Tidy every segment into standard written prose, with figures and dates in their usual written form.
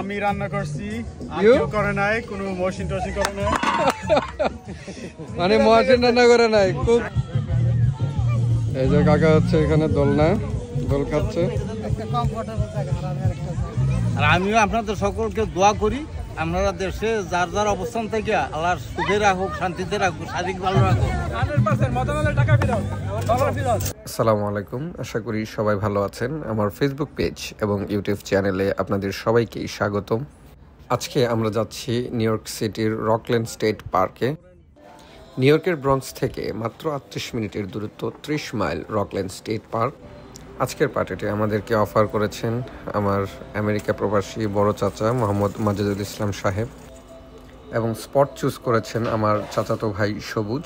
আমি রান্না করছি, কেউ করে নাই, কোনো মশিন টশিন করে নাই, মানে মশিন রান্না করে নাই। খুব এই যে কাকা হচ্ছে এখানে দোল খাচ্ছে। আর আমিও আপনাদের সকলকে দোয়া করি, আপনারা দেশে যার যার অবস্থান থেকে আল্লাহর সুখে রাখুক, শান্তিতে রাখুক, শারীরিক ভালো রাখুক। আসসালামু আলাইকুম, আশা করি সবাই ভালো আছেন। আমার ফেসবুক পেজ এবং ইউটিউব চ্যানেলে আপনাদের সবাইকেই স্বাগতম। আজকে আমরা যাচ্ছি নিউ ইয়র্ক সিটির রকল্যান্ড স্টেট পার্কে। নিউ ইয়র্কের ব্রঙ্কস থেকে মাত্র 38 মিনিটের দূরত্ব, 30 মাইল রকল্যান্ড স্টেট পার্ক। আজকের পার্টিতে আমাদেরকে অফার করেছেন আমার আমেরিকা প্রবাসী বড় চাচা মোহাম্মদ মাজেদুল ইসলাম সাহেব, এবং স্পট চুজ করেছেন আমার চাচাতো ভাই সবুজ।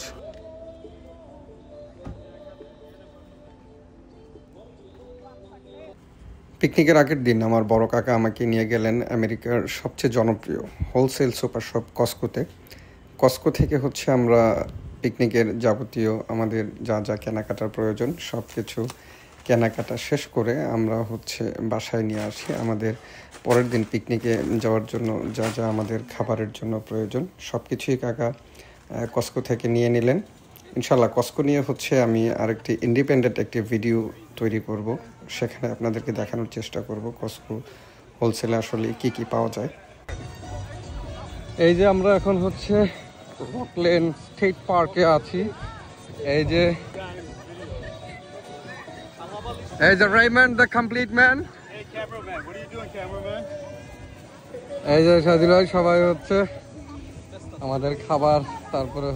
পিকনিকের আগের দিন আমার বড় কাকা আমাকে নিয়ে গেলেন আমেরিকার সবচেয়ে জনপ্রিয় হোলসেল সুপার শপ কস্কোতে। কস্কো থেকে আমরা পিকনিকের যাবতীয় আমাদের যা যা কেনাকাটার প্রয়োজন সব কিছু কেনাকাটা শেষ করে আমরা বাসায় নিয়ে আসি। আমাদের পরের দিন পিকনিকে যাওয়ার জন্য যা যা আমাদের খাবারের জন্য প্রয়োজন সব কিছুই কাকা কস্কো থেকে নিয়ে নিলেন। ইনশাল্লাহ কস্কো নিয়ে আমি আরেকটি ইন্ডিপেন্ডেন্ট একটি ভিডিও তৈরি করব, সেখানে আপনাদেরকে দেখানোর চেষ্টা করব কস্কো হোলসেলে আসলে কি কি পাওয়া যায়। এই যে আমরা এখন রকল্যান্ড স্টেট পার্কে আছি। এই যে Raymond, the complete man. Hey cameraman, what are you doing, cameraman? এই যে সাজিল ভাই, সবাই আমাদের খাবার, তারপরে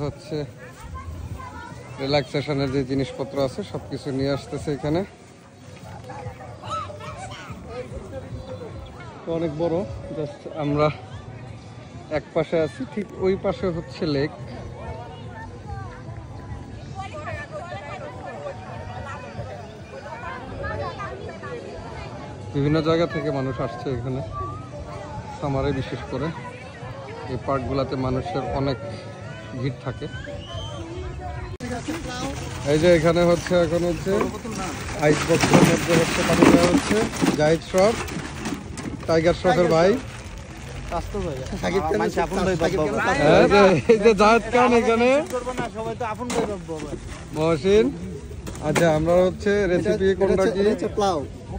রিল্যাক্সেশনের যে জিনিসপত্র আছে সবকিছু নিয়ে আসতেছে এখানে। অনেক বড়, জাস্ট আমরা এক পাশে আছি, ঠিক ওই পাশে লেক। বিভিন্ন জায়গা থেকে মানুষ আসছে এখানে সামারে, বিশেষ করে এই পার্কগুলোতে মানুষের অনেক ভিড় থাকে। এই যে এখানে এখন আইস বক্সের মধ্যে পানি দেওয়া হচ্ছে। জাহিদ শ্রফ, টাইগার শ্রফের ভাই, এই যে জাহিদ খান এখানে, মহসিন। আচ্ছা, আমরা রেসিপি কোনটা কি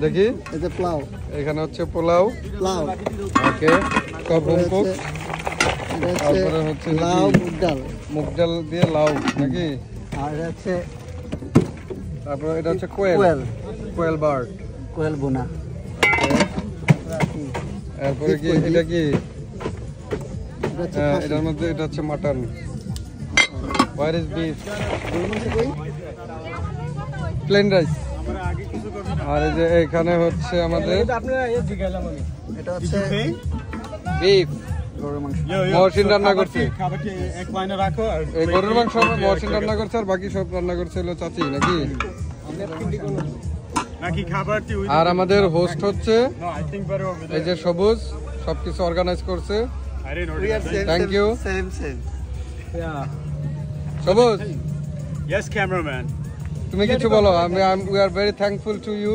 দেখি। এই যে পোলাও, এখানে পোলাও, ওকে, তারপরে মুগ ডাল দিয়ে লাউ নাকি, আর তারপরে এটা কোয়েল বার্ড, কোয়েল বোনা। তারপরে কি এটা কি, এটার মধ্যে এটা mutton. Where is beef, plain rice. আর এই যে এখানে আমাদের বিফ, মহসিন রান্না করছে। এই গরুর মাংস মহসিন রান্না করছে, আর বাকি সব রান্না করছে চাচি নাকি। আর আমাদের হোস্ট এই যে সবুজ, সবকিছু অর্গানাইজ করছে। Thank you Sabuj. Yes, cameraman. তুমি কিছু বলো। We are very thankful to you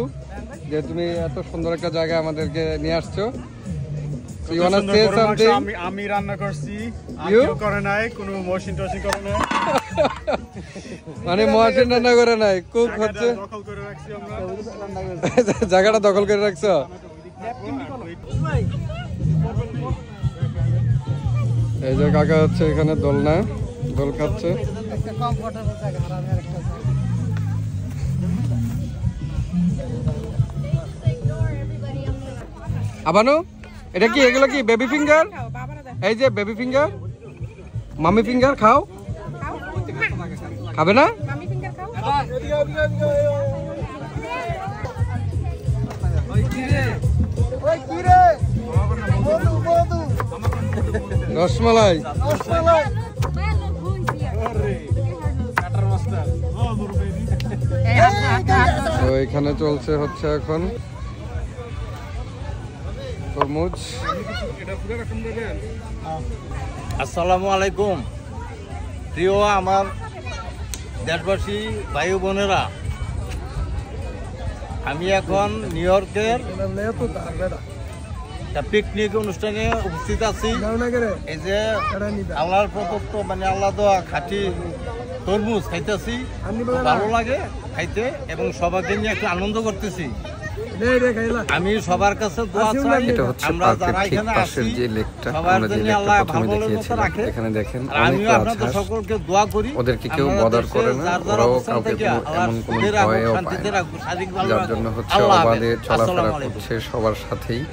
যে তুমি এত সুন্দর একটা জায়গায় আমাদেরকে নিয়ে আসছো। আমি রান্না করছি, কেউ করে নাই, কোনো মশিন টশিন করে নাই, মানে মশিন রান্না করে নাই। কুক জায়গাটা দখল করে রাখছো। এই যে কাকা এখানে দোল খাচ্ছে। আবানু, এটা কি, এগুলো কি বেবি ফিঙ্গার? এই যে বেবি ফিঙ্গার, মামি ফিঙ্গার খাও। খাবে না? রসমালাই। তো এখানে চলছে এখন তরমুজ। আসসালামু আলাইকুম প্রিয় আমার দেশবাসী ভাই বোনেরা, আমি এখন নিউ ইয়র্কের পিকনিক অনুষ্ঠানে উপস্থিত আছি। এই যে আল্লাহর প্রদত্ত মানে আল্লাহ দেওয়া খাঁটি তরমুজ খাইতেছি, ভালো লাগে খাইতে এবং সবাইকে নিয়ে একটু আনন্দ করতেছি। আমি সবার কাছে দোয়া চাই, আমরা যারা এখানে আছি সবার জন্য আল্লাহ ভালো মতো রাখে। আমি আপনাদের সকলকে দোয়া করি, ওদেরকে কেউ বদার করে না, ওরাও কাউকে এমন কোনো ভয়ও পায় না, যার জন্য হচ্ছে অবাধে চলাফেরা করছে সবার সাথেই।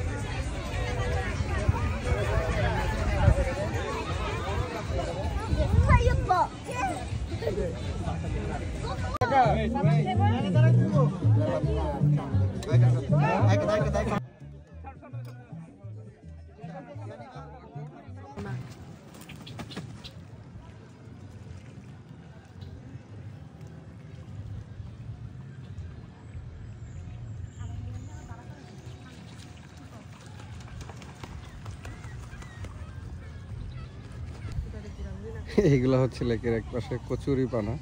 এগুলো হচ্ছে লেকের এক পাশে কচুরি পানা,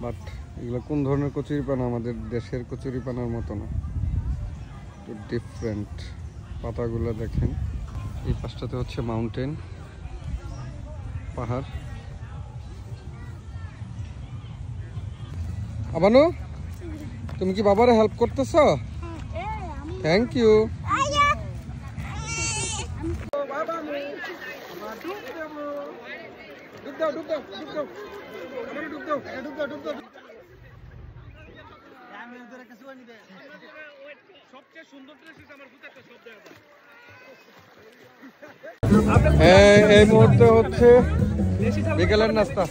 বাট এগুলো কোন ধরনের কচুরি পানা আমাদের দেশের কচুরি পানার মতো না, একটু ডিফারেন্ট। পাতাগুলো দেখেন, এই পাশটাতে হচ্ছে মাউন্টেন, পাহাড়। আবানু, তুমি কি বাবারে হেল্প করতেছ? Thank you. এই মুহূর্তে হচ্ছে বিকেলের নাস্তা।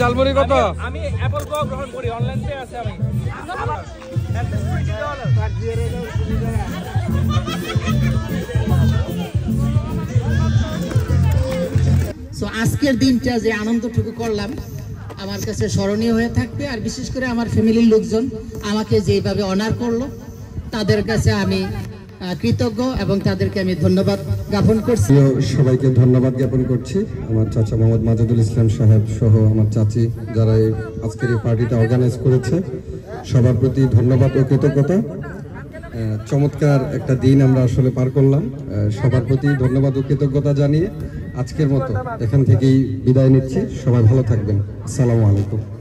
জালমুড়ি কত? আমি অ্যাপল কো গ্রহণ করি, অনলাইন পে আছে। আমি আজকের দিনটা যে আনন্দটুকু করলাম আমার কাছে স্মরণীয় হয়ে থাকবে। আর বিশেষ করে আমার ফ্যামিলির লোকজন আমাকে যেভাবে অনার করলো তাদের কাছে আমি কৃতজ্ঞ এবং তাদেরকে আমি ধন্যবাদ জ্ঞাপন করছি। সবাইকে ধন্যবাদ জ্ঞাপন করছি, আমার চাচা মোহাম্মদ মাজেদুল ইসলাম সাহেব সহ আমার চাচি যারা এই আজকের এই পার্টিটা অর্গানাইজ করেছে, সবার প্রতি ধন্যবাদ ও কৃতজ্ঞতা। চমৎকার একটা দিন আমরা আসলে পার করলাম, সবার প্রতি ধন্যবাদ ও কৃতজ্ঞতা জানিয়ে আজকের মতো এখান থেকেই বিদায় নিচ্ছি। সবাই ভালো থাকবেন, আসসালামু আলাইকুম।